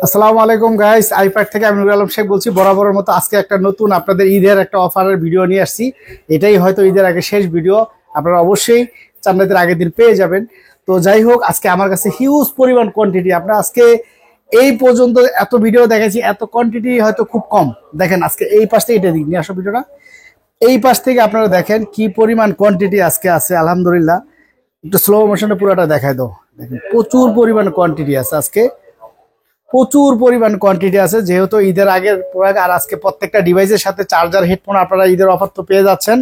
আসসালামু আলাইকুম guys, iPad থেকে আমি নুরুল আলম শেখ বলছি। বরাবরের মতো আজকে একটা নতুন আপনাদের ঈদের একটা অফারের ভিডিও নিয়ে আসছি। এটাই হয়তো ঈদের আগে শেষ ভিডিও, আপনারা অবশ্যই চান্দাদের আগের দিন পেয়ে যাবেন। তো যাই হোক, আজকে আমার কাছে হিউজ পরিমাণ কোয়ান্টিটি, আপনারা আজকে এই পর্যন্ত এত ভিডিও দেখেছি, এত কোয়ান্টিটি হয়তো খুব কম। দেখেন আজকে এই পাশ থেকে এটা দিক নিয়ে আসো ভিডিওটা, এই পাশ থেকে আপনারা দেখেন কি পরিমাণ কোয়ান্টিটি আজকে আছে। আলহামদুলিল্লাহ, একটু স্লো মোশনে পুরোটা দেখায় দাও। দেখেন প্রচুর পরিমাণ কোয়ান্টিটি আছে আজকে, প্রচুর পরিমাণ কোয়ান্টিটি আছে। যেহেতু ঈদের আগের প্রোডাক্ট, আর আজকে প্রত্যেকটা ডিভাইসের সাথে চার্জার, হেডফোন আপনারা ঈদের অফার তো পেয়ে যাচ্ছেন।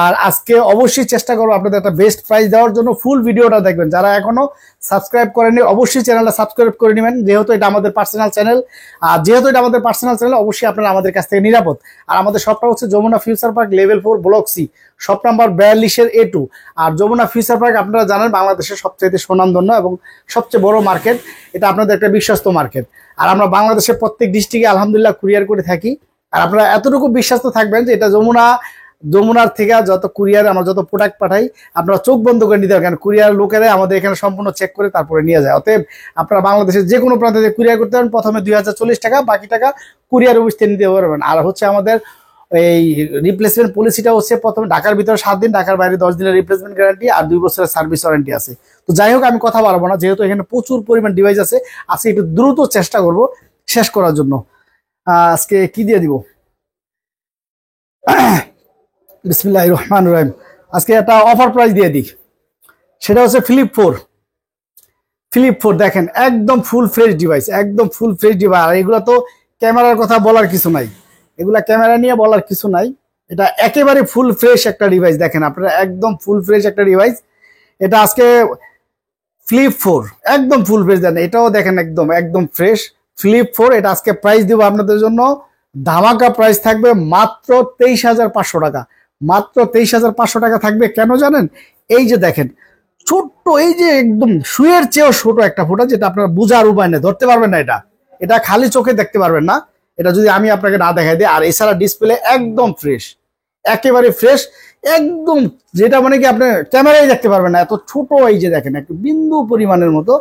আর আজকে অবশ্যই চেষ্টা করবো আপনাদের একটা বেস্ট প্রাইস দেওয়ার জন্য। ফুল ভিডিওটা দেখবেন, যারা এখনো সাবস্ক্রাইব করেনি অবশ্যই চ্যানেলটা সাবস্ক্রাইব করে নেবেন, যেহেতু এটা আমাদের পার্সোনাল চ্যানেল। আর যেহেতু এটা আমাদের পার্সোনাল চ্যানেল, অবশ্যই আপনারা আমাদের কাছ থেকে নিরাপদ। আর আমাদের শপটা হচ্ছে Jamuna Future Park level 4 block C, shop number 42 A2। আর যমুনা ফিউচার পার্ক আপনারা জানেন বাংলাদেশের সবচেয়ে সুনামধন্য এবং সবচেয়ে বড় মার্কেট। এটা আপনাদের একটা বিশ্বস্ত মার্কেট। আর আমরা বাংলাদেশের প্রত্যেক ডিস্ট্রিক্টে আলহামদুলিল্লাহ কুরিয়ার করে থাকি। আর আপনারা এতটুকু বিশ্বাস্ত থাকবেন যে এটা যমুনার থেকে যত কুরিয়ার আমরা যত প্রোডাক্ট পাঠাই, আপনারা চোখ বন্ধ করে নিতে পারেন। কুরিয়ার লোকেরা আমাদের এখানে সম্পূর্ণ চেক করে তারপরে নিয়ে যায়। অতএব আপনারা বাংলাদেশের যে কোনো প্রান্ত থেকে কুরিয়ার করতে পারেন। প্রথমে 2040 টাকা, বাকি টাকা কুরিয়ার অফিস থেকে নিতে পারবেন। আর হচ্ছে আমাদের এই রিপ্লেসমেন্ট পলিসিটা হচ্ছে প্রথমে ঢাকার ভিতরে 7 দিন, ঢাকার বাইরে 10 দিনের রিপ্লেসমেন্ট গ্যারান্টি, আর 2 বছরের সার্ভিস ওয়ারেন্টি আছে। তো যাই হোক, আমি কথা বলবো না, যেহেতু এখানে প্রচুর পরিমাণ ডিভাইস আছে। আজকে একটু দ্রুত চেষ্টা করব শেষ করার জন্য। আজকে কি দিয়ে দিব, বিসমিল্লাহির রহমানির রহিম। আজকে একটা অফার প্রাইস দিয়ে দিই, সেটা হচ্ছে ফ্লিপ 4 দেখেন, একদম ফুল ফ্রেশ ডিভাইস, একদম ফুল ফ্রেশ ডিভাইস। আর এগুলো তো ক্যামেরার কথা বলার কিছু নাই, এগুলা ক্যামেরা নিয়ে বলার কিছু নাই। এটা একেবারে ফুল ফ্রেশ একটা ডিভাইস। দেখেন আপনারা, একদম ফুল ফ্রেশ একটা ডিভাইস। এটা আজকে ফ্লিপ 4 একদম ফুল ফ্রেশ দেন, এটাও দেখেন একদম একদম ফ্রেশ ফ্লিপ 4। এটা আজকে প্রাইস দিব আপনাদের জন্য, ধামাকা প্রাইস থাকবে মাত্র 23,500 টাকা। মাত্র 23,500 টাকা থাকবে। কেন জানেন? এই যে দেখেন ছোট্ট, এই যে একদম শুয়ের চেয়েও ছোট একটা ফোটা, যেটা আপনার বোঝার উপায় নেই, ধরতে পারবেন না। এটা খালি চোখে দেখতে পারবেন না, এটা যদি আমি আপনাকে না দেখাই দিই। আর এছাড়া ডিসপ্লে একদম ফ্রেশ, একেবারে ফ্রেশ একদম, যেটা মানে কি আপনি ক্যামেরায় দেখতে পারবেন না, এত ছোট। এই যে দেখেন একটু বিন্দু পরিমাণের মতো,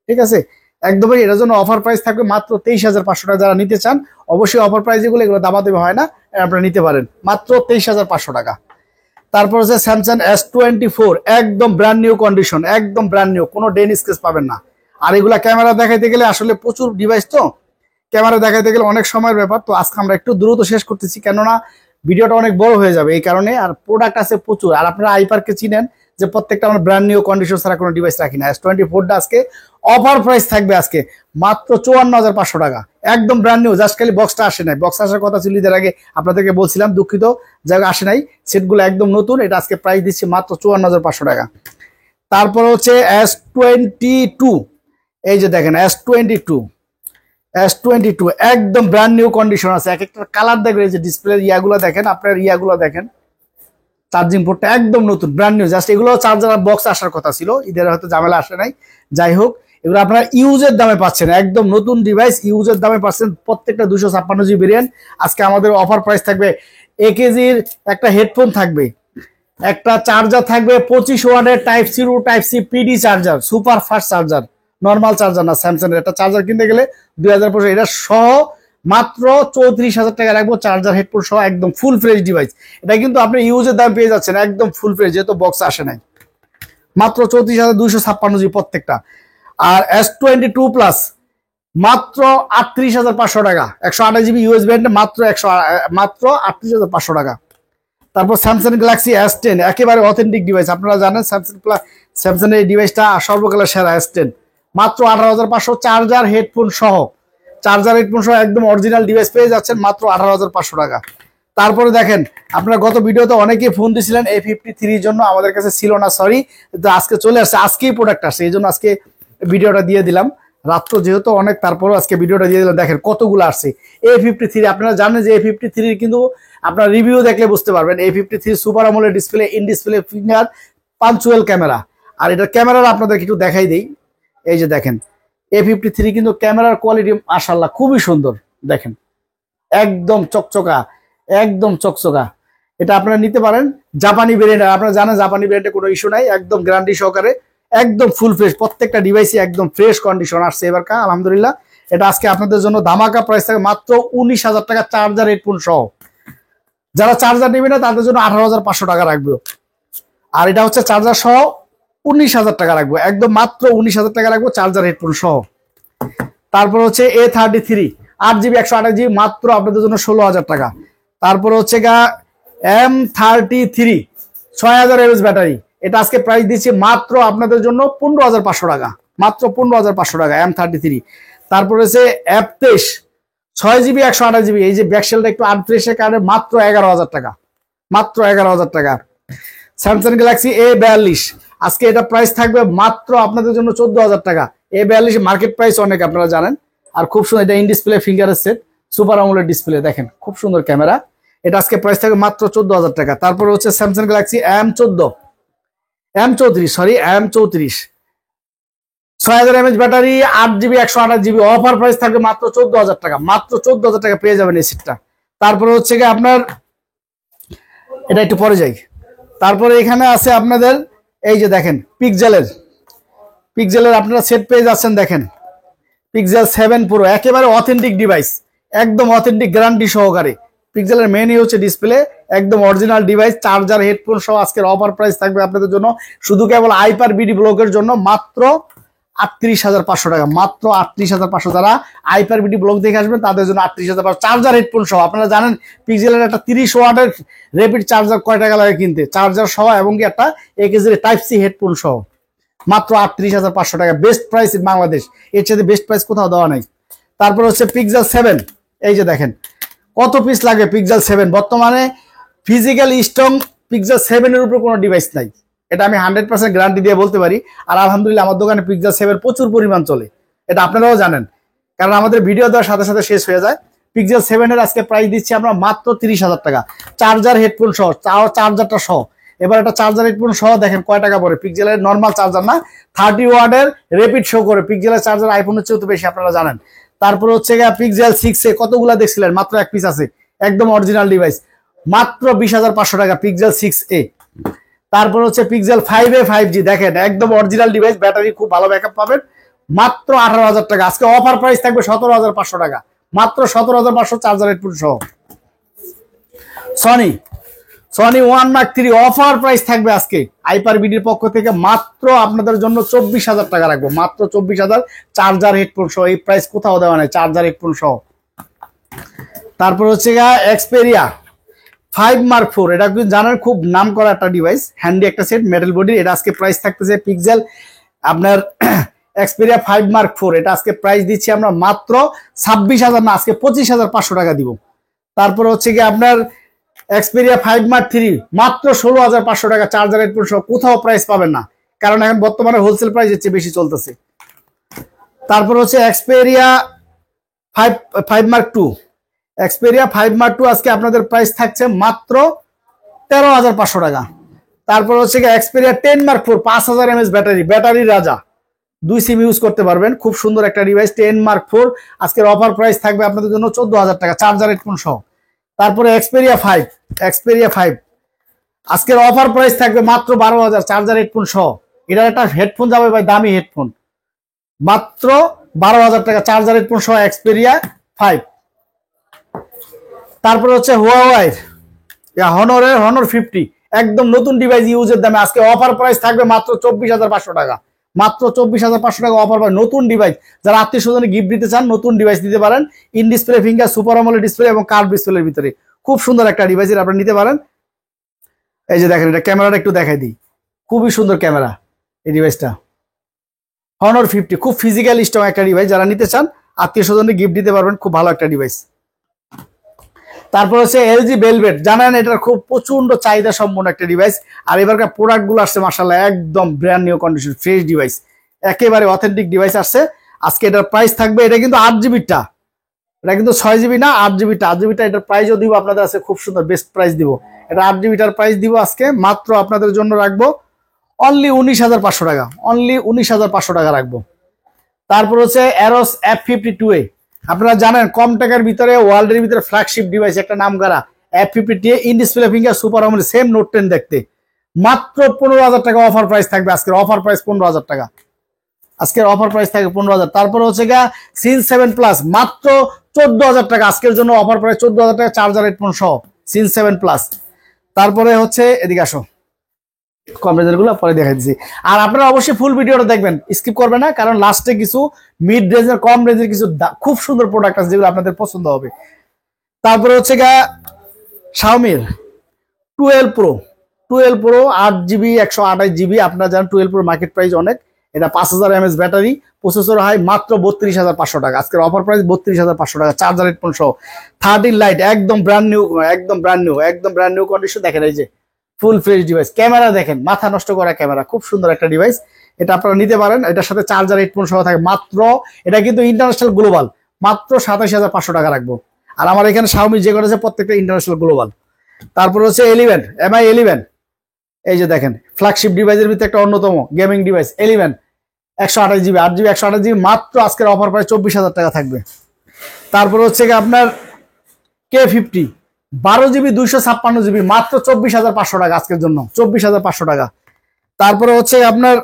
ঠিক আছে একদমই। এটার জন্য অফার প্রাইস থাকবে মাত্র 23,500 টাকা। যারা নিতে চান অবশ্যই অফার প্রাইস এগুলো দামাদামি হয় না, আপনারা নিতে পারেন মাত্র 23,500 টাকা। তারপর হচ্ছে স্যামসাং S24, একদম ব্র্যান্ড নিউ কন্ডিশন, একদম ব্র্যান্ড নিউ, কোনো ডেন স্কেচ পাবেন না। আর এগুলা ক্যামেরা দেখাইতে গেলে আসলে প্রচুর ডিভাইস, তো ক্যামেরা দেখাইতে গেলে অনেক সময়ের ব্যাপার। তো আজকে আমরা একটু দ্রুত শেষ করতেছি, কেননা ভিডিওটা অনেক বড় হয়ে যাবে এই কারণে। আর প্রোডাক্ট আছে প্রচুর। আর আপনারা আইপারকে চিনেন যে প্রত্যেকটা আমরা ব্র্যান্ড নিউ কন্ডিশন ছাড়া কোনো ডিভাইস রাখি না। S24টা আজকে অফার প্রাইস থাকবে আজকে মাত্র 54,500 টাকা, একদম ব্র্যান্ড নিউ। জাস্ট খালি বক্সটা আসে নাই, বক্স আসার কথা ছিল ঈদের আগে, আপনাদেরকে বলছিলাম, দুঃখিত জায়গা আসে নাই। সেটগুলো একদম নতুন। এটা আজকে প্রাইস দিচ্ছি মাত্র 54,500 টাকা। তারপর হচ্ছে S22, এই যে দেখেন S22 একদম ব্র্যান্ড নিউ কন্ডিশন আছে। এক একটা কালার দেখবেন, এই যে ডিসপ্লের ইয়াগুলো দেখেন, আপনার ইয়াগুলো দেখেন, চার্জিং পোর্টটা একদম নতুন ব্র্যান্ড নিউ। জাস্ট এগুলো চার্জার বক্স আসার কথা ছিল, ঈদের হয়তো ঝামেলা আসে নাই। যাই হোক, এগুলো আপনারা ইউজের দামে পাচ্ছেন, একদম নতুন ডিভাইস ইউজের দামে পাচ্ছেন। প্রত্যেকটা 256 GB ভেরিয়েন্ট। আজকে আমাদের অফার প্রাইস থাকবে, 1 কেজির একটা হেডফোন থাকবে, একটা চার্জার থাকবে 25 ওয়াটের Type-C to Type-C PD charger, super fast charger, normal charger না। স্যামসাং এর একটা চার্জার কিনতে গেলে 2,500, এটা সহ মাত্র 34,000 টাকা রাখবো, চার্জার হেডফোন সহ, একদম ফুল ফ্রেশ ডিভাইস। এটা কিন্তু আপনি ইউজের দাম পেয়ে যাচ্ছেন একদম ফুল ফ্রেশ, যেহেতু বক্স আসে নাই। মাত্র 34,256 GB প্রত্যেকটা। আর S22 প্লাস মাত্র 38,500 টাকা, 128 GB USB মাত্র 38,500 টাকা। তারপর স্যামসাং গ্যালাক্সি S10, একেবারে অথেন্টিক ডিভাইস। আপনারা জানেন স্যামসাং এই ডিভাইসটা সর্বকালের সেরা। S10 মাত্র 18,500, চার্জার হেডফোন সহ, একদম অরিজিনাল ডিভাইস পেয়ে যাচ্ছেন মাত্র 18,500 টাকা। তারপরে দেখেন, আপনারা গত ভিডিওতে অনেকেই ফোন দিয়েছিলেন A53 জন্য, আমাদের কাছে ছিল না, সরি। তো আজকে চলে আসছে, আজকেই প্রোডাক্ট আসছে, এই জন্য আজকে ভিডিওটা দিয়ে দিলাম। রাত্র যেহেতু অনেক, তারপরও আজকে ভিডিওটা দিয়ে দিলাম। দেখেন কতগুলো আসছে A53। আপনারা জানেন যে A53 কিন্তু আপনার রিভিউ দেখলে বুঝতে পারবেন। A53 super amoled display, in display finger punch hole camera. আর এটা ক্যামেরার আপনাদের একটু দেখাই দেই। এই যে দেখেন A53 কিন্তু ক্যামেরার কোয়ালিটি মাশাআল্লাহ খুবই সুন্দর। দেখেন একদম চকচকা, একদম চকচকা। এটা আপনারা নিতে পারেন জাপানি ভেরিয়েন্ট। আপনারা জানেন জাপানি ভেরিয়েন্টে কোনো ইস্যু নাই, একদম গ্যারান্টি সহকারে, একদম ফুল ফ্রেশ। প্রত্যেকটা ডিভাইসই একদম ফ্রেশ কন্ডিশন আসছে এবারকার, আলহামদুলিল্লাহ। এটা আজকে আপনাদের জন্য ধামাকা প্রাইস থাকে মাত্র 19,000 টাকা চার্জার হেডফোন সহ। যারা চার্জার নেবে না তাদের জন্য 18,500 টাকা রাখবো। আর এটা হচ্ছে চার্জার সহ 19,000 টাকা রাখবো, একদম মাত্র 19,000 টাকা রাখবো চার্জার হেডফোন সহ। তারপর হচ্ছে A33 8GB 128GB মাত্র আপনাদের জন্য 16,000 টাকা। তারপর হচ্ছে M33 6000 mAh ব্যাটারি, এটা আজকে প্রাইস দিচ্ছি মাত্র আপনাদের জন্য 15,500 টাকা, মাত্র 15,500 টাকা M33। তারপর হচ্ছে F23 6GB 128GB, এই যে ব্যাকশেলটা একটু আনফ্রেশের কারণে মাত্র 11,000 টাকা, মাত্র 11,000 টাকা। স্যামসাং গ্যালাক্সি A42 আজকে এটা প্রাইস থাকবে মাত্র আপনাদের জন্য 14,000 টাকা। A42 মার্কেট প্রাইস অনেক আপনারা জানেন। আর খুব সুন্দর, এটা ইন ডিসপ্লে ফিঙ্গারের সেট, সুপার আমোলেড ডিসপ্লে, দেখেন খুব সুন্দর ক্যামেরা। এটা আজকে প্রাইস থাকবে মাত্র 14,000 টাকা। তারপর হচ্ছে Samsung Galaxy M34 6000 mAh battery 8GB 128GB offer price থাকবে মাত্র 14,000 টাকা, মাত্র 14,000 টাকা পেয়ে যাবেন এই সেটটা। তারপরে হচ্ছে আপনার এটা একটু পরে যাই। তারপরে এখানে আছে আপনাদের এই যে দেখেন পিক্সেলের আপনারা সেট পেয়ে যাচ্ছেন, দেখেন পিক্সেল 7 Pro একেবারে অথেন্টিক ডিভাইস, একদম অথেন্টিক গ্যারান্টি সহকারে। পিক্সেলের মেনই হচ্ছে ডিসপ্লে, একদম অরিজিনাল ডিভাইস, চার্জার হেডফোন সহ আজকের অফার প্রাইস থাকবে আপনাদের জন্য শুধু কেবল আইপার বিডি ব্লকের জন্য মাত্র 38,500 টাকা, মাত্র 38,500। যারা আইপার বিডি ব্লক দেখে আসবেন তাদের জন্য 38,500 চার্জার হেডফোন সহ। আপনারা জানেন পিক্সেলের একটা 30 ওয়াটের র্যাপিড চার্জার কয় টাকা লাগে কিনতে, চার্জার সহ এবং কি একটা AKG টাইপ সি হেডফোন সহ মাত্র 38,500 টাকা, বেস্ট প্রাইস ইন বাংলাদেশ, এর সাথে বেস্ট প্রাইস কোথাও দেওয়া নাই। তারপর হচ্ছে পিক্সেল 7, এই যে দেখেন কত পিস লাগে পিক্সেল 7, বর্তমানে ফিজিক্যাল স্ট্রং পিক্সেল 7 এর উপর কোনো ডিভাইস নাই, এটা আমি 100% গ্যারান্টি দিয়ে বলতে পারি। আর আলহামদুলিল্লাহ আমার দোকানে পিক্সেল 7 প্রচুর পরিমাণ চলে, এটা আপনারাও জানেন, কারণ আমাদের ভিডিও দেওয়ার সাথে সাথে শেষ হয়ে যায়। পিক্সেল 7 এর আজকে প্রাইস দিচ্ছি আমরা মাত্র 30,000 টাকা, চার্জার হেডফোন সহ, চার্জারটা সহ। এবার একটা চার্জার হেডফোন সহ দেখেন কয় টাকা পড়ে, পিক্সেলের নর্মাল চার্জার না, 30 ওয়াটের র্যাপিড শো করে, পিক্সেলের চার্জার আইফোনের চেয়ে তো বেশি আপনারা জানেন। তারপর হচ্ছে পিক্সেল 6 কতগুলা দেখছিলেন, মাত্র এক পিস আছে, একদম অরিজিনাল ডিভাইস, মাত্র 20,500 টাকা পিক্সেল 6a। তারপর হচ্ছে পিক্সেল 5a 5G, দেখেন একদম অরিজিনাল ডিভাইস, ব্যাটারি খুব ভালো ব্যাকআপ পাবেন, মাত্র 18,000 টাকা। আজকে অফার প্রাইস থাকবে 17,500 টাকা, মাত্র 17,500 চার্জার হেডফোন সহ। সনি 1 Mark 3 অফার প্রাইস থাকবে আজকে আইপার বিডির পক্ষ থেকে মাত্র আপনাদের জন্য 24,000 টাকা রাখবো, মাত্র 24,000 চার্জার হেডফোন সহ, এই প্রাইস কোথাও দেওয়া নাই চার্জার হেডফোন সহ। তারপর হচ্ছে Xperia 5 Mark 4, এটা কিন্তু জানেন খুব নাম করা একটা ডিভাইস, হ্যান্ডি একটা সেট, মেটাল বডি। এটা আজকে প্রাইস থাকতেছে পিক্সেল আপনার Xperia 5 Mark 4, এটা আজকে প্রাইস দিচ্ছি আমরা মাত্র 26,000 না, আজকে 25,500 টাকা দিব। তারপর হচ্ছে আপনার Xperia 5 Mark 3 মাত্র 16,500 টাকা চার্জার হেডফোন সহ, কোথাও প্রাইস পাবেন না, কারণ এখন বর্তমানে হোলসেল প্রাইস এর চেয়ে বেশি চলতেছে। তারপর হচ্ছে Xperia 5 Mark 2, Xperia 5 Mark 2 আজকে আপনাদের প্রাইস থাকছে মাত্র 13,500 টাকা। তারপর হচ্ছে Xperia 10 Mark 4 5,000 mAh ব্যাটারি রাজা, 2 সিম ইউজ করতে পারবেন, খুব সুন্দর একটা ডিভাইস 10 Mark 4 আজকের অফার প্রাইস থাকবে আপনাদের জন্য 14,000 টাকা চার্জার হেডফোন সহ। তারপরে Xperia 5 আজকের অফার প্রাইস থাকবে মাত্র 12,000 চার্জার হেডফোন সহ। এটা একটা হেডফোন যাবে ভাই, দামি হেডফোন, মাত্র 12,000 টাকা চার্জার হেডফোন সহ Xperia 5। তারপর হচ্ছে Huawei Honor 50 একদম নতুন ডিভাইস ইউজের দামে আজকে অফার প্রাইস থাকবে মাত্র 24,500 টাকা, মাত্র 24,500 টাকা অফার পায় নতুন ডিভাইস। যারা আত্মীয় স্বজনে গিফট দিতে চান নতুন ডিভাইস দিতে পারেন, in display finger, super amoled display এবং কার্ভ ডিসপ্লের ভিতরে খুব সুন্দর একটা ডিভাইস আপনারা নিতে পারেন। এই যে দেখেন, এটা ক্যামেরাটা একটু দেখাই দিই, খুবই সুন্দর ক্যামেরা এই ডিভাইসটা, Honor 50 খুব ফিজিক্যাল স্ট্রং একটা ডিভাইস, যারা নিতে চান আত্মীয় স্বজনে গিফট দিতে পারবেন, খুব ভালো একটা ডিভাইস। তারপর হচ্ছে LG Velvet, জানেন এটার খুব প্রচন্ড চাহিদা সম্পন্ন একটা ডিভাইস, আর এবারকার প্রোডাক্ট গুলো আসছে মাশাআল্লাহ একদম brand new condition fresh device, একেবারে অথেন্টিক ডিভাইস আসছে। আজকে এটার প্রাইস থাকবে, এটা কিন্তু 8GB, এটা কিন্তু 6GB না, 8GB, এটার প্রাইসও দিব আপনাদের আছে খুব সুন্দর বেস্ট প্রাইস দিব, এটা 8GB প্রাইস দিব আজকে মাত্র আপনাদের জন্য রাখবো অনলি 19,500 টাকা, অনলি 19,500 টাকা রাখবো। তারপর হচ্ছে Aros F52a, আপনারা জানেন কম টাকার ভিতরে ওয়ার্ল্ডের ভিতরে ফ্ল্যাগশিপ ডিভাইস একটা নাম করা F52a, in display finger, super AMOLED, same note 10 দেখতে, মাত্র 15,000 টাকা অফার প্রাইস থাকবে আজকের অফার প্রাইস 15,000 টাকা। আজকের অফার প্রাইস থাকে 15,000। তারপরে হচ্ছে গা সিন 7 প্লাস মাত্র 14,000 টাকা আজকের জন্য অফার প্রাইস 14,000 টাকা চার্জার হেডফোন সহ সিন 7 প্লাস। তারপরে হচ্ছে এদিকে আসো কম রেঞ্জের গুলো পরে দেখাই দিচ্ছি। আর আপনারা অবশ্যই ফুল ভিডিওটা দেখবেন, স্কিপ করবেন না, কারণ লাস্টে কিছু মিড রেঞ্জের কম রেঞ্জের কিছু খুব সুন্দর প্রোডাক্ট আছে যেগুলো আপনাদের পছন্দ হবে। তারপরে হচ্ছে গা শাওমির 12 প্রো 8GB 128GB। আপনারা জানেন 12 প্রো মার্কেট প্রাইস অনেক, এটা 5000 mAh ব্যাটারি, প্রসেসর হয় মাত্র 32,500 টাকা। আজকের অফার প্রাইস 32,500 টাকা চার্জার হেডফোন সহ। 13 লাইট একদম ব্র্যান্ড নিউ কন্ডিশন। দেখেন এই যে ফুল ফ্রেশ ডিভাইস, ক্যামেরা দেখেন মাথা নষ্ট করা ক্যামেরা, খুব সুন্দর একটা ডিভাইস। এটা আপনারা নিতে পারেন, এটার সাথে চার্জার হেডফোন সহ থাকে মাত্র, এটা কিন্তু ইন্টারন্যাশনাল গ্লোবাল, মাত্র 27,500 টাকা রাখবো। আর আমার এখানে শাওমি যে করেছে প্রত্যেকটা ইন্টারন্যাশনাল গ্লোবাল। তারপর হচ্ছে 11 MI 11, এই যে দেখেন ফ্ল্যাগশিপ ডিভাইসের ভিতরে একটা অন্যতম gaming device 11 128GB 8GB 128GB মাত্র আজকের অফার প্রাইস 24,000 টাকা থাকবে। তারপর হচ্ছে কি আপনার K50 12GB 256GB মাত্র 24,500 টাকা আজকের জন্য, 24,500 টাকা। তারপরে হচ্ছে আপনার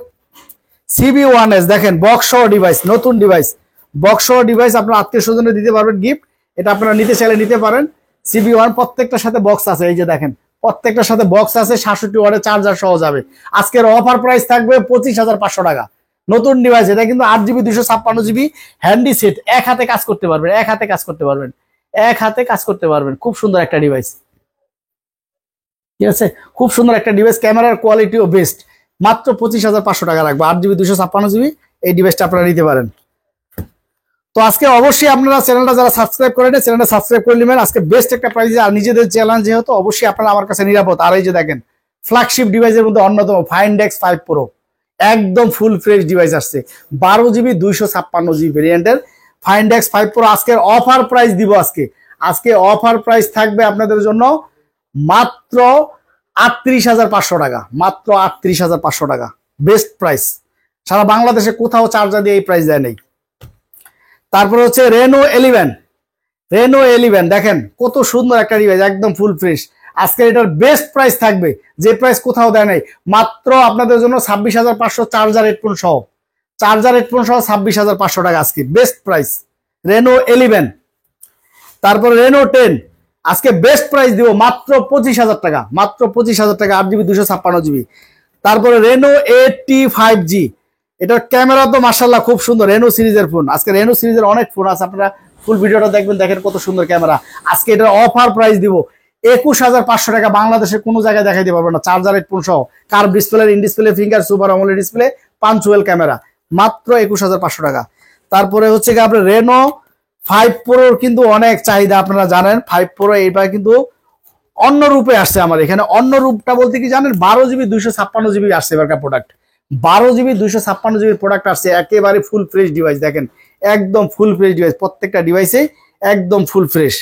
CB1S দেখেন বক্স সহ ডিভাইস, নতুন ডিভাইস, বক্স সহ ডিভাইস আপনার আত্মীয় স্বজনে দিতে পারবেন গিফট, এটা আপনারা নিতে চাইলে নিতে পারেন। CB1 প্রত্যেকটার সাথে বক্স আছে, এই যে দেখেন প্রত্যেকটার সাথে বক্স আছে, 67 ওয়াটের চার্জার সহ যাবে। আজকের অফার প্রাইস থাকবে 25,500 টাকা। নতুন ডিভাইস, এটা কিন্তু 8GB 256GB হ্যান্ডি সেট, এক হাতে কাজ করতে পারবেন, এক হাতে কাজ করতে পারবেন, এক হাতে কাজ করতে পারবেন। খুব সুন্দর একটা ডিভাইস, ঠিক আছে, খুব সুন্দর একটা ডিভাইস, ক্যামেরার কোয়ালিটিও বেস্ট। মাত্র 25,500 টাকা রাখবো, 8GB 256GB এই ডিভাইসটা আপনারা নিতে পারেন। তো আজকে অবশ্যই আপনারা চ্যানেলটা যারা সাবস্ক্রাইব করেন চ্যানেলটা সাবস্ক্রাইব করে নেবেন। আজকে বেস্ট একটা প্রাইস, আর নিজেদের চ্যালেঞ্জ যেহেতু অবশ্যই আপনারা আমার কাছে নিরাপদ। আর এই যে দেখেন ফ্ল্যাগশিপ ডিভাইসের মধ্যে অন্যতম ফাইন্ডেক্স 5 প্রো, একদম ফুল ফ্রেশ ডিভাইস আসছে, 12GB 256GB ভেরিয়েন্টের ফাইন্ডেক্স 5 প্রো। আজকের অফার প্রাইস দিব, আজকে অফার প্রাইস থাকবে আপনাদের জন্য মাত্র 38,500 টাকা, মাত্র 38,500 টাকা, বেস্ট প্রাইস। সারা বাংলাদেশে কোথাও চার্জার দিয়ে এই প্রাইস দেয় নেই। তারপরে হচ্ছে রেনো 11 দেখেন কত সুন্দর একটা ডিভাইস, একদম ফুল ফ্রেশ। আজকে এটার বেস্ট প্রাইস থাকবে, যে প্রাইস কোথাও দেয় নাই, মাত্র আপনাদের জন্য 26,500 চার্জার হেডফোন সহ, 26,500 টাকা আজকে বেস্ট প্রাইস রেনো 11। তারপরে রেনো 10 আজকে বেস্ট প্রাইস দিব মাত্র 25,000 টাকা, মাত্র 25,000 টাকা, 8GB 256GB। তারপরে রেনো 80 5G, এটার ক্যামেরা তো মাশাআল্লাহ খুব সুন্দর, রেনো সিরিজের ফোন। আজকে রেনো সিরিজের অনেক ফোন আছে, আপনারা ফুল ভিডিওটা দেখবেন, দেখেন কত সুন্দর ক্যামেরা। আজকে এটার অফার প্রাইস দিব 21,500 টাকা, বাংলাদেশের কোনো জায়গায় দেখাইতে পারবে না, চার্জার হেডফোন সহ, curve display, in display, finger, super amoled display, punctual camera, মাত্র 21,500 টাকা। তারপরে হচ্ছে কি আপনার রেনো 5 প্রোর কিন্তু অনেক চাহিদা, আপনারা জানেন 5 প্রো এইবার কিন্তু অন্য রূপে আসছে আমার এখানে। অন্য রূপটা বলতে কি জানেন, 12GB 256GB আসছে এবারকার প্রোডাক্ট, 12GB 256GB প্রোডাক্ট আসছে, একেবারে ফুল ফ্রেশ ডিভাইস। দেখেন একদম ফুল ফ্রেশ ডিভাইস, প্রত্যেকটা ডিভাইসে একদম ফুল ফ্রেশ,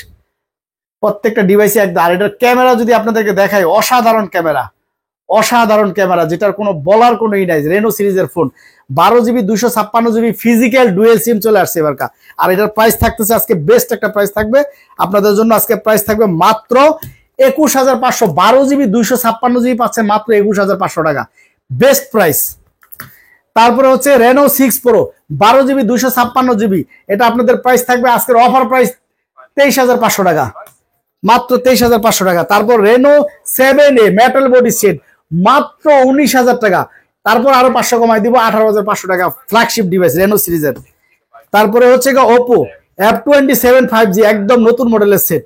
প্রত্যেকটা ডিভাইসে একদম। আর এটার ক্যামেরা যদি আপনাদেরকে দেখাই, অসাধারণ ক্যামেরা, অসাধারণ ক্যামেরা, যেটার কোনো বলার কোনো ই নাই। রেনো সিরিজের phone, 12GB 256GB physical dual সিম চলে আসছে এবারকার। আর এটার প্রাইস থাকতেছে আজকে বেস্ট একটা প্রাইস থাকবে আপনাদের জন্য, আজকে প্রাইস থাকবে মাত্র 21,500, 12GB 256GB পাচ্ছেন মাত্র 21,500 টাকা, বেস্ট প্রাইস। তারপরে হচ্ছে রেনো 6 প্রো 12GB 256GB, এটা আপনাদের প্রাইস থাকবে আজকের অফার প্রাইস 23,500 টাকা, মাত্র 23,500 টাকা। তারপর Reno 7A metal body set মাত্র 19,000 টাকা, তারপর আরো 500 কমাই দিব, 18,500 টাকা, ফ্ল্যাগশিপ ডিভাইস রেনো সিরিজের। তারপরে হচ্ছে ওপো F27 5G একদম নতুন মডেলের সেট,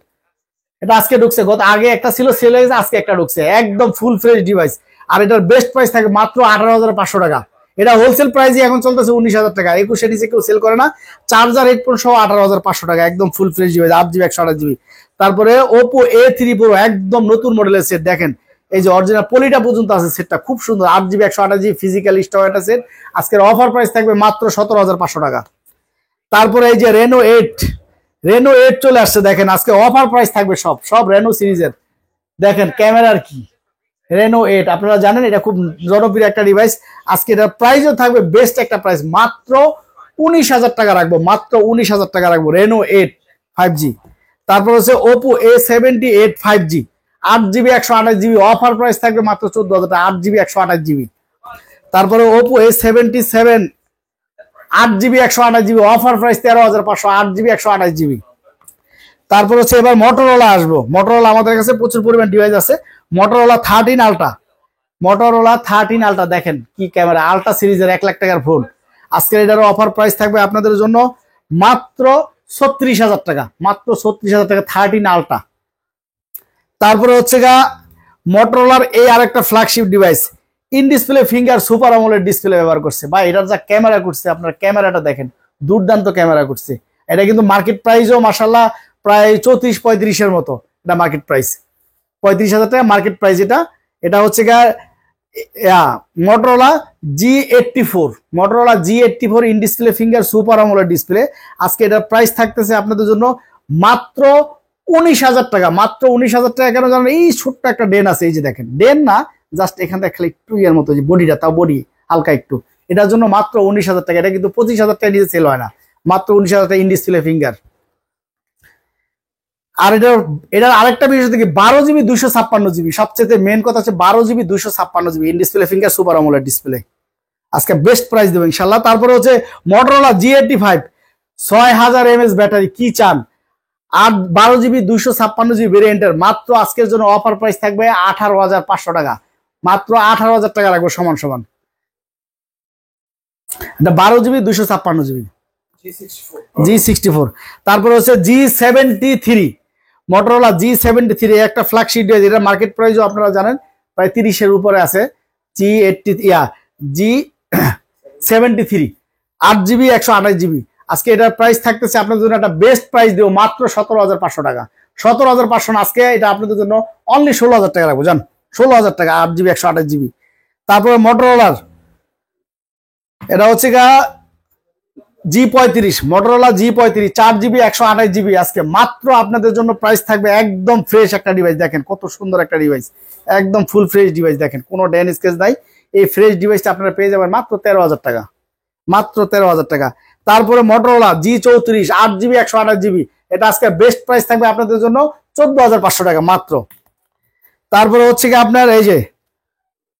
এটা আজকে ঢুকছে, গত আগে একটা ছিল সেল হয়েছে, আজকে একটা ঢুকছে, একদম ফুল ফ্রেশ ডিভাইস। আর এটার বেস্ট প্রাইস থাকে মাত্র 18,500 টাকা, এটা হোলসেল প্রাইসই এখন চলতেছে 19,000 টাকা, 21 নিচে কেউ সেল করে না। চার্জার হেডফোন সহ 18,500 টাকা, একদম full fresh device, 8GB 128GB। তারপরে ওপো A3 প্রো একদম নতুন মডেলের সেট, দেখেন এই যে অরিজিনাল পলিটা পর্যন্ত আছে, সেটটা খুব সুন্দর, 8GB 128GB ফিজিক্যাল স্টক একটা সেট। আজকের অফার প্রাইস থাকবে মাত্র 17,500 টাকা। তারপরে এই যে রেনো 8 চলে আসছে, দেখেন আজকে অফার প্রাইস থাকবে সব রেনো সিরিজের। দেখেন ক্যামেরার কি, রেনো 8 আপনারা জানেন এটা খুব জনপ্রিয় একটা ডিভাইস। আজকে এটার প্রাইসও থাকবে বেস্ট একটা প্রাইস, মাত্র 19,000 টাকা রাখবো, মাত্র 19,000 টাকা রাখবো, রেনো 8 5G। তারপর হচ্ছে Oppo A78 5G 8GB 128GB, offer price থাকবে মাত্র 14,000 টাকা, 8GB 128GB। তারপরে Oppo A77 8GB 128GB offer price 13,500 8GB 128GB। তারপর হচ্ছে এবার মোটরোলা আসবো। মোটরোলা আমাদের কাছে প্রচুর পরিমাণ ডিভাইস আছে। মোটরোলা 13 আলট্রা, মোটরোলা 13 আলট্রা দেখেন কি ক্যামেরা, আলট্রা সিরিজের 1 লাখ টাকার ফোন। আজকের এটার অফার প্রাইস থাকবে আপনাদের জন্য মাত্র 36,000 টাকা, মাত্র 36,000 টাকা 13 আলট্রা। তারপরে হচ্ছে গা মোটরোলার এই আরেকটা flagship device, in display finger super amoled display ব্যবহার করছে। ভাই এটার যা ক্যামেরা করছে, আপনার ক্যামেরাটা দেখেন, দুর্দান্ত ক্যামেরা করছে। এটা কিন্তু মার্কেট প্রাইসও মাশাআল্লাহ প্রায় 34-35 মতো, এটা মার্কেট প্রাইস 35,000 টাকা মার্কেট প্রাইস। এটা হচ্ছে গা Motorola G84, Motorola G84 in display finger super amoled display. আজকে এটার প্রাইস থাকতেছে আপনাদের জন্য মাত্র 19,000 টাকা, মাত্র 19,000 টাকা। কেন জানেন? এই ছোট্ট একটা ডেন আছে, এই যে দেখেন, ডেন না জাস্ট এখান থেকে খালি একটু ইয়ার মতো, যে বডিটা, তাও বডি হালকা একটু, এটার জন্য মাত্র 19,000 টাকা। এটা কিন্তু 25,000 টাকা নিচে সেল হয় না, মাত্র 19,000 টাকা ইন ডিসপ্লে ফিঙ্গার। আর এটার আরেকটা বিষয় হচ্ছে 12GB 256GB, সবচেয়ে মেন কথা হচ্ছে 12GB 256GB in display finger super amoled display. আজকে বেস্ট প্রাইস দেবো ইনশাল্লাহ। তারপরে হচ্ছে মোটরোলা G85 6000 mAh ব্যাটারি, কি চান? আর 12GB 256GB ভেরিয়েন্টের মাত্র আজকের জন্য অফার প্রাইস থাকবে 18,500 টাকা, মাত্র 18,000 টাকা রাখবো সমান সমান। 12GB 256GB G64। তারপরে হচ্ছে G73, মোটরোলা G73 একটা ফ্ল্যাগশিপ ডিভাইস। এটা মার্কেট প্রাইসও আপনারা জানেন প্রায় 30-এর উপরে আছে। G73 8GB 128GB। আজকে এটার প্রাইস থাকতেছে আপনাদের জন্য একটা বেস্ট প্রাইস দেবো মাত্র 17,500 টাকা, 17,500। আজকে এটা আপনাদের জন্য অনলি 16,000 টাকা রাখবো, জান, 16,000 টাকা 8GB 128GB। তারপরে মোটরোলার এটা হচ্ছে গা G35, Motorola G35 4GB 128GB। আজকে মাত্র আপনাদের জন্য প্রাইস থাকবে একদম ফ্রেশ একটা ডিভাইস। দেখেন কত সুন্দর একটা ডিভাইস, একদম ফুল ফ্রেশ ডিভাইস, দেখেন কোনো ড্যান স্কেচ নাই। এই ফ্রেশ ডিভাইসটা আপনারা পেয়ে যাবেন মাত্র 13,000 টাকা, মাত্র 13,000 টাকা। তারপরে মোটরোলা G34 8GB 128GB, এটা আজকে বেস্ট প্রাইস থাকবে আপনাদের জন্য 14,500 টাকা মাত্র। তারপরে হচ্ছে কি আপনার এই যে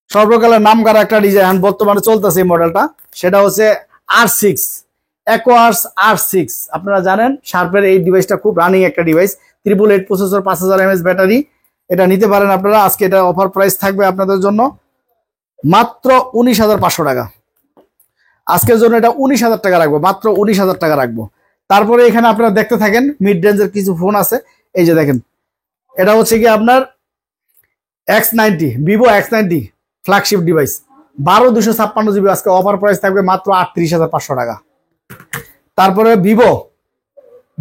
সর্বকালের নাম করা একটা ডিজাইন বর্তমানে চলতেছে এই মডেলটা, সেটা হচ্ছে R6 Aquars R6। আপনারা জানেন শার্পের এই ডিভাইসটা খুব রানিং একটা ডিভাইস, 888 প্রসেসর, 5000 mAh ব্যাটারি। এটা নিতে পারেন আপনারা। আজকে এটা অফার প্রাইস থাকবে আপনাদের জন্য মাত্র 19,500 টাকা। আজকের জন্য এটা 19,000 টাকা রাখবো, মাত্র 19,000 টাকা রাখবো। তারপরে এখানে আপনারা দেখতে থাকেন মিড রেঞ্জের কিছু ফোন আছে। এই যে দেখেন, এটা হচ্ছে কি আপনার X90, Vivo X90 flagship device 12/256GB। আজকে অফার প্রাইস থাকবে মাত্র 38,500 টাকা। তারপরে ভিভো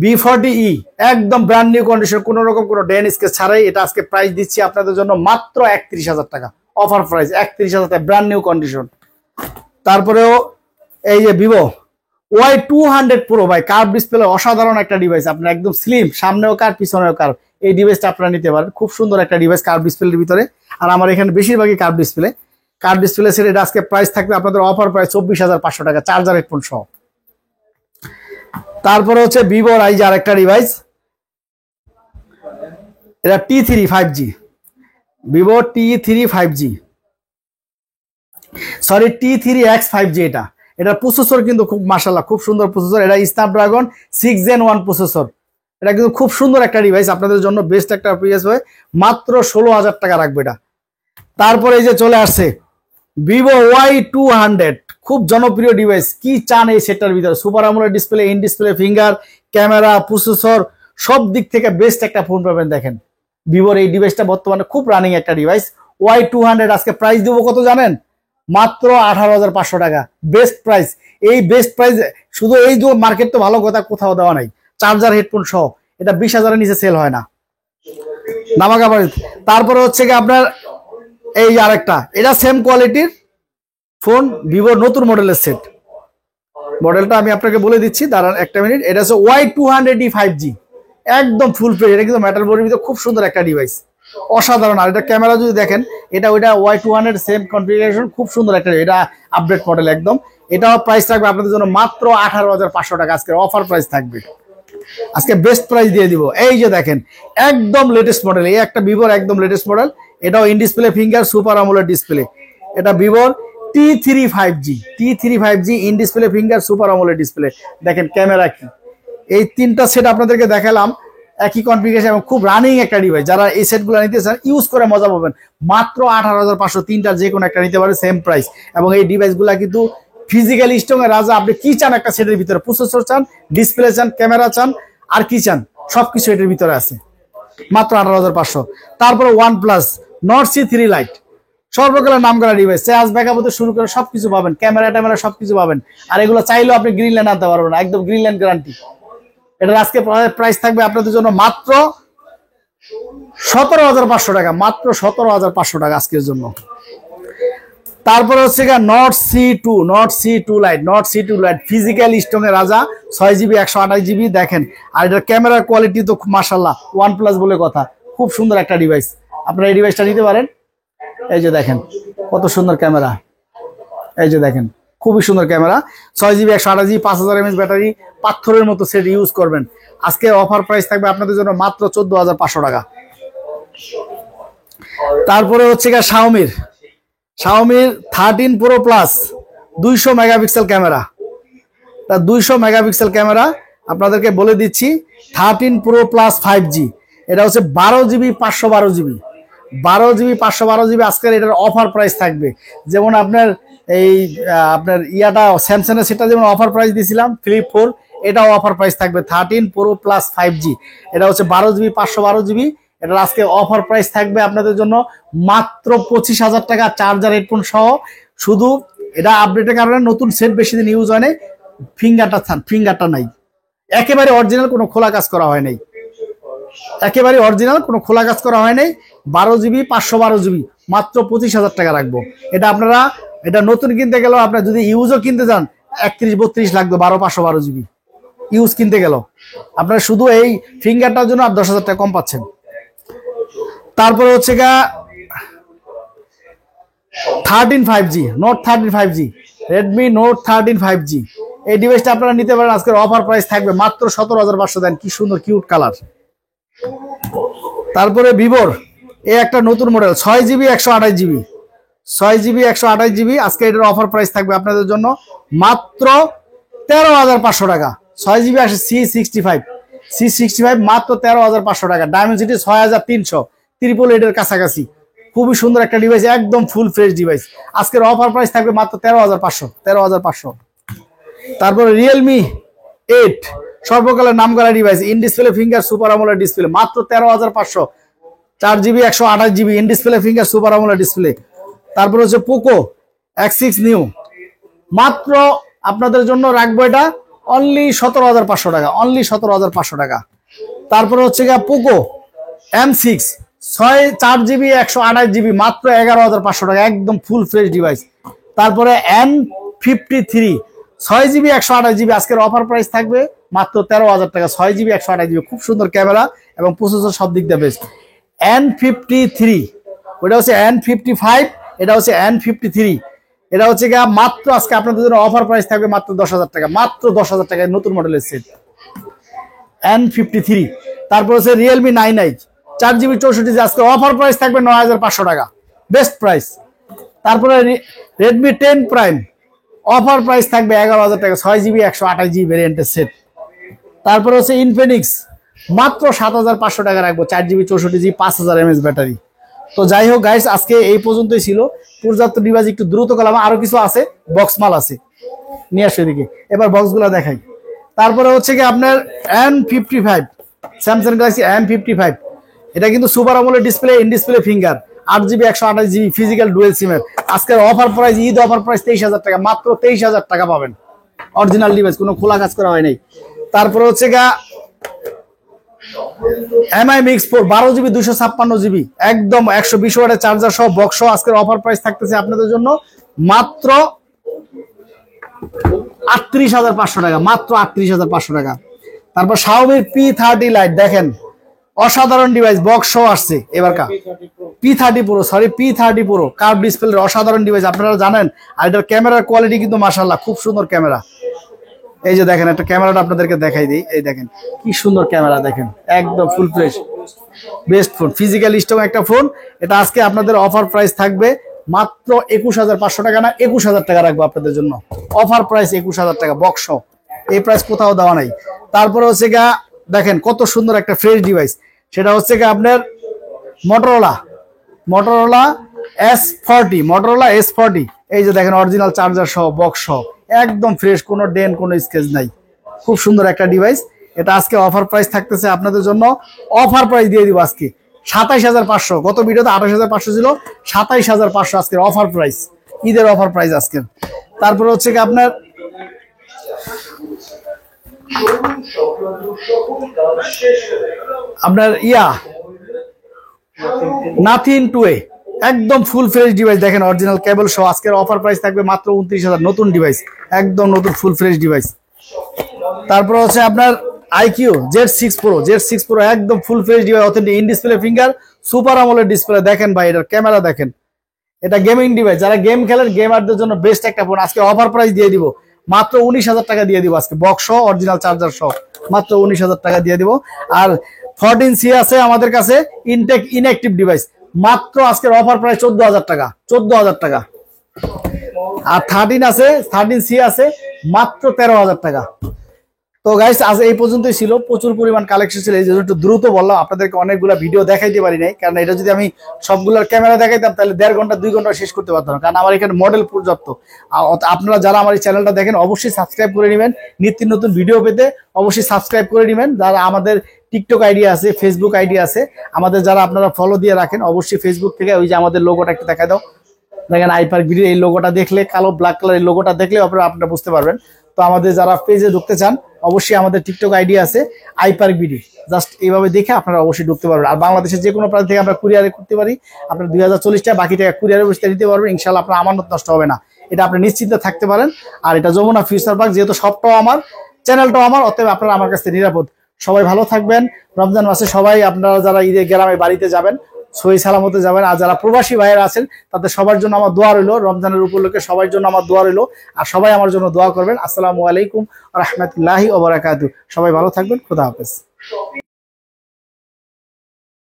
V40e একদম ব্র্যান্ড নিউ কন্ডিশন, কোন রকম কোনো ডেন স্কেচ ছাড়াই। এটা আজকে প্রাইস দিচ্ছি আপনাদের জন্য মাত্র 31,000 টাকা, অফার প্রাইস 31,000 টাকা, ব্র্যান্ড নিউ কন্ডিশন। তারপরেও এই যে ভিভো Y200 Pro, ভাই কার্ভ ডিসপ্লে, অসাধারণ একটা ডিভাইস। আপনার একদম স্লিম, সামনেও কার্ভ পিছনেও কার্ভ, এই ডিভাইসটা আপনারা নিতে পারেন। খুব সুন্দর একটা ডিভাইস কার্ভ ডিসপ্লের ভিতরে। আর আমার এখানে বেশিরভাগই কার্ভ ডিসপ্লে সেট। এটা আজকে প্রাইস থাকবে আপনাদের অফার প্রাইস 24,500 টাকা, চার্জার হেডফোন সহ। তারপরে হচ্ছে ভিভোর এই যে আরেকটা ডিভাইস, এটা T3 5G, Vivo T3 5G, sorry T3X 5G। এটা প্রসেসর কিন্তু খুব মাশাআল্লাহ খুব সুন্দর প্রসেসর। এটা স্ন্যাপড্রাগন 6 Gen 1 প্রসেসর। এটা কিন্তু খুব সুন্দর একটা ডিভাইস, আপনাদের জন্য বেস্ট একটা প্রাইস হয়, মাত্র 16,000 টাকা রাখবে এটা। তারপরে এই যে চলে আসছে ভিভো Y200, খুব জনপ্রিয় ডিভাইস। কি চান এই সেটটার ভিতরে? Super amoled display, in display finger, camera, processor, সব দিক থেকে বেস্ট একটা ফোন পাবেন। দেখেন ভিভোর এই ডিভাইসটা বর্তমানে খুব রানিং একটা ডিভাইস Y200। আজকে প্রাইস দেবো কত জানেন? মাত্র 18,500 টাকা, বেস্ট প্রাইস। এই বেস্ট প্রাইস শুধু এই যে মার্কেট তো ভালো কথা কোথাও দেওয়া নাই, চার্জার হেডফোন সহ। এটা 20,000-এর নিচে সেল হয় না, নামাকা প্রাইস। তারপরে হচ্ছে কি আপনার এই আরেকটা, এটা সেম কোয়ালিটির ফোন, ভিভোর নতুন মডেলের সেট। মডেলটা আমি আপনাকে বলে দিচ্ছি, দাঁড়ান একটা মিনিট। এটা হচ্ছে Y200e 5G, একদম ফুল ফ্রেশ। এটা কিন্তু মেটাল বডির ভিতরে খুব সুন্দর একটা ডিভাইস, অসাধারণ। আর এটা ক্যামেরা যদি দেখেন, এটা ওইটা Y200 সেম কনফিগারেশন, খুব সুন্দর একটা, এটা আপডেট মডেল একদম। এটাও প্রাইস থাকবে আপনাদের জন্য মাত্র 18,500 টাকা। আজকে অফার প্রাইস থাকবে, আজকে বেস্ট প্রাইস দিয়ে দিব। এই যে দেখেন একদম লেটেস্ট মডেল, এই একটা ভিভোর একদম লেটেস্ট মডেল। এটাও in display finger super amoled display. এটা ভিভোর T35G in display finger super amoled display. দেখেন ক্যামেরা কি, এই তিনটা সেট আপনাদেরকে দেখালাম, একই কনফিগারেশন এবং খুব রানিং একটা ডিভাইস। যারা এই সেটগুলো নিতে চান ইউজ করে মজা পাবেন, মাত্র 18,500, তিনটার যে কোনো একটা নিতে পারে, সেম প্রাইস। এবং এই ডিভাইসগুলো কিন্তু ফিজিক্যাল স্ট্রং এর রাজা। আপনি কি চান একটা সেটের ভিতরে? প্রসেসর চান, ডিসপ্লে চান, ক্যামেরা চান, আর কি চান? সবকিছু এটার ভিতরে আছে, মাত্র 18,500। তারপরে OnePlus Nord C3 Lite, সর্বকালের নাম করা ডিভাইস, চার্জ ব্যাকআপ হতে শুরু করে সবকিছু পাবেন, ক্যামেরা ট্যামেরা সবকিছু পাবেন। আর এগুলো চাইলেও আপনি গ্রিনল্যান্ড আনতে পারবেন না, একদম গ্রিনল্যান্ড গ্যারান্টি। এটার আজকে প্রাইস থাকবে আপনাদের জন্য মাত্র 17,500 টাকা, মাত্র 17,500 টাকা আজকের জন্য। তারপরে হচ্ছে Nord C2 Lite physical strong এর রাজা, 6GB 128GB। দেখেন, আর এটার ক্যামেরার কোয়ালিটি তো মাশাআল্লাহ, OnePlus বলে কথা, খুব সুন্দর একটা ডিভাইস। আপনারা এই ডিভাইসটা নিতে পারেন। এই যে দেখেন কত সুন্দর ক্যামেরা, এই যে দেখেন খুবই সুন্দর camera, 6GB 128GB, 5000 mAh battery, পাথরের মতো সেট ইউজ করবেন। আজকে অফার প্রাইস থাকবে আপনাদের জন্য মাত্র 14,500 টাকা। তারপরে হচ্ছে Xiaomi 13 Pro Plus 200 megapixel camera, 200 megapixel camera আপনাদেরকে বলে দিচ্ছি। 13 Pro Plus 5G, এটা হচ্ছে 12GB 512GB, 12GB 512GB। আজকের এটার অফার প্রাইস থাকবে, যেমন আপনার এই আপনার ইয়াটা স্যামসাং এর সেটা যেমন অফার প্রাইস দিয়েছিলাম Flip 4, এটাও অফার প্রাইস থাকবে 13 Pro Plus 5G। এটা হচ্ছে 12GB 512GB। এটার আজকে অফার প্রাইস থাকবে আপনাদের জন্য মাত্র 25,000 টাকা, চার্জার হেডফোন সহ। শুধু এটা আপডেটের কারণে নতুন সেট বেশি দিন ইউজ হয় নাই, ফিঙ্গারটা নাই, একেবারে অরিজিনাল, কোনো খোলা কাজ করা হয় নাই, একেবারে অরিজিনাল, কোনো খোলা কাজ করা হয় নাই। 12GB 512GB, মাত্র 25,000 টাকা রাখবো। এটা আপনারা, এটা নতুন কিনতে গেলেও আপনার যদি ইউজও কিনতে যান 31-32 লাগবে, 12/512GB ইউজ কিনতে গেল। আপনারা শুধু এই ফিঙ্গারটার জন্য আর 10,000 টাকা কম পাচ্ছেন। তারপরে হচ্ছে Note 13 5G, Redmi Note 13 5G। এই ডিভাইসটা আপনারা নিতে পারেন, আজকের অফার প্রাইস থাকবে মাত্র 17,500। দেন কি সুন্দর কিউট কালার। তারপরে ভিভোর এই একটা নতুন মডেল 6GB 128GB, আজকে এটার অফার প্রাইস থাকবে আপনাদের জন্য মাত্র 13,500 টাকা। 6GB আসে C65, মাত্র 13,500 টাকা। ডায়মেনসিটি 6,300, 888 এর কাছাকাছি, খুবই সুন্দর একটা ডিভাইস, একদম ফুল ফ্রেশ ডিভাইস। আজকের অফার প্রাইস থাকবে মাত্র 13,500। তারপরে Realme 8, সর্বকালের নাম করা device, in display finger super amoled display, মাত্র 13,500, 4GB 128GB in display finger super amoled display. তারপর হচ্ছে Poco X6 New, মাত্র আপনাদের জন্য রাখবো এটা অনলি 17,500 টাকা, অনলি 17,500 টাকা। তারপরে হচ্ছে Poco M6 4GB 128GB, মাত্র 11,500 টাকা, একদম ফুল ফ্রেশ ডিভাইস। তারপরে N53 6GB 128GB, আজকের অফার প্রাইস থাকবে মাত্র 13,000 টাকা। 6GB 128GB, খুব সুন্দর ক্যামেরা এবং প্রসেসর সব দিক দিয়ে বেস্ট। N53, ওটা হচ্ছে N55, এটা হচ্ছে N53। এটা হচ্ছে মাত্র আজকে আপনাদের জন্য অফার প্রাইস থাকবে মাত্র 10,000 টাকা, মাত্র 10,000 টাকায় নতুন মডেলের সেট N53। তারপর হচ্ছে Realme 9i 4GB 64GB, আজকে অফার প্রাইস থাকবে 9,500 টাকা, বেস্ট প্রাইস। তারপরে Redmi 10 Prime, অফার প্রাইস থাকবে 11,000 টাকা, 6GB 128GB ভেরিয়েন্টের সেট। তারপরে হচ্ছে Infinix, মাত্র 7,500 টাকা রাখবো, 4GB 64GB 5000 mAh ব্যাটারি। তো যাই হোক গাইস, আজকে এই পর্যন্তই ছিল। পর্যাপ্ত ডিভাইস একটু দ্রুত করলাম, আরো কিছু আছে, বক্স মাল আছে, নিয়ে আসো এদিকে, এবার বক্সগুলো দেখাই। তারপরে হচ্ছে আপনার N55, স্যামসাং গ্যালাক্সি M55, এটা কিন্তু super amoled display, in display finger, 8GB 128GB physical dual সিমের। আজকের offer price, Eid offer price 23,000 টাকা, মাত্র 23,000 টাকা পাবেন। অরিজিনাল ডিভাইস, কোনো খোলা কাজ করা হয় নাই। তারপরে হচ্ছে MI Mix 4 12GB 256GB, একদম 120 ওয়াটের চার্জার সহ বক্স সহ, আজকের অফার প্রাইস থাকতেছে আপনাদের জন্য মাত্র 38,500 টাকা, মাত্র 38,500 টাকা। তারপর Xiaomi P30 Lite, দেখেন অসাধারণ ডিভাইস, বক্স সহ আসছে এবারকার P30 Pro কার্ভ ডিসপ্লের অসাধারণ ডিভাইস, আপনারা জানেন। আর এটার ক্যামেরার কোয়ালিটি কিন্তু মাশাআল্লাহ খুব সুন্দর ক্যামেরা। এই যে দেখেন, একটা ক্যামেরাটা আপনাদেরকে দেখাই দিই, এই দেখেন কি সুন্দর ক্যামেরা, দেখেন একদম full fresh, best phone, physical strong একটা ফোন। এটা আজকে আপনাদের অফার প্রাইস থাকবে মাত্র 21,500 টাকা না 21,000 টাকা রাখবো আপনাদের জন্য। অফার প্রাইস 21,000 টাকা বক্স। এই প্রাইস কোথাও দেওয়া নাই। তারপরে হচ্ছে গা দেখেন কত সুন্দর একটা ফ্রেশ ডিভাইস, সেটা হচ্ছে গা আপনার মোটরোলা S40 এই যে দেখেন অরিজিনাল চার্জার সহ বক্স সহ একদম ফ্রেশ, কোনো ডেন কোনো স্কেচ নাই। খুব সুন্দর একটা ডিভাইস। এটা আজকে অফার প্রাইস থাকতেছে আপনাদের জন্য। অফার প্রাইস দিয়ে দিব আজকে 27,500। গত ভিডিওতে 28,500 ছিল, 27,500 আজকের অফার প্রাইস, ঈদের অফার প্রাইস আজকের। তারপরে হচ্ছে কি আপনার নাথিং টু এ একদম ফুল ফ্রেশ ডিভাইস, দেখেন অরিজিনাল কেবল সহ আজকের অফার প্রাইস থাকবে মাত্র 29,000। নতুন ডিভাইস, একদম নতুন ফুল ফ্রেশ ডিভাইস। তারপর হচ্ছে আপনার IQ Z6 Pro একদম full fresh device, authentic in display finger super amoled display. দেখেন ভাই এটার ক্যামেরা দেখেন, এটা গেমিং ডিভাইস, যারা গেম খেলেন গেমারদের জন্য বেস্ট একটা ফোন। আজকে অফার প্রাইস দিয়ে দিব মাত্র 19,000 টাকা দিয়ে দিব আজকে, বক্স সহ অরিজিনাল চার্জার সহ মাত্র 19,000 টাকা দিয়ে দিব। আর 14C আছে আমাদের কাছে ইনটেক ইনঅ্যাক্টিভ ডিভাইস, মাত্র আজকের অফার প্রাইস 14,000 টাকা, 14,000 টাকা। আর 13C আছে মাত্র 13,000 টাকা। তো গাইস আজ এই পর্যন্তই ছিল, প্রচুর পরিমাণ কালেকশন ছিল, এই জন্য একটু দ্রুত বললাম। আপনাদেরকে অনেকগুলো ভিডিও দেখাইতে পারি নাই, কারণ এটা যদি আমি সবগুলোর ক্যামেরা দেখাইতাম তাহলে 1.5 ঘন্টা 2 ঘন্টা শেষ করতে পারতাম না, কারণ আমার এখানে মডেল পর্যাপ্ত। আপনারা যারা আমার এই চ্যানেলটা দেখেন অবশ্যই সাবস্ক্রাইব করে নেবেন, নিত্য নতুন ভিডিও পেতে অবশ্যই সাবস্ক্রাইব করে নেবেন। যারা আমাদের টিকটক আইডি আছে, ফেসবুক আইডি আছে, আমাদের যারা আপনারা ফলো দিয়ে রাখেন অবশ্যই ফেসবুক থেকে ওই যে আমাদের লোগোটা একটু দেখা দাও, দেখেন আইপার্ক ভিডিও, এই লোগোটা দেখলে, কালো ব্ল্যাক কালার লোগোটা দেখলে আপনারা বুঝতে পারবেন। তো আমাদের যারা পেজে ঢুকতে চান অবশ্যই আমাদের টিকটক আইডি আছে আইপার্ক ভিডি, জাস্ট এইভাবে দেখে আপনারা অবশ্যই ঢুকতে পারবেন। আর বাংলাদেশের যে কোনো প্রান্ত থেকে আমরা কুরিয়ারে করতে পারি, আপনার 2040 টাকা, বাকি টাকা কুরিয়ারে বসে দিতে পারবেন। ইনশাল্লাহ আপনার আমানত নষ্ট হবে না, এটা আপনি নিশ্চিন্তে থাকতে পারেন। আর এটা যমুনা ফিউচার পার্ক, যেহেতু সবটাও আমার, চ্যানেলটাও আমার, অতএব আপনারা আমার কাছে নিরাপদ। সবাই ভালো থাকবেন। রমজান মাসে সবাই আপনারা যারা ঈদের গ্রামে বাড়িতে যাবেন সহি সালামতে যাবেন। আর যারা প্রবাসী ভাইয়েরা আছেন তাদের সবার জন্য আমার দোয়া রইল, রমজানের উপলক্ষে সবার জন্য আমার দোয়া রইল। আর সবাই আমার জন্য দোয়া করবেন। আসসালামু আলাইকুম ওয়া রাহমাতুল্লাহি ওয়া বারাকাতুহু। সবাই ভালো থাকবেন, খোদা হাফেজ।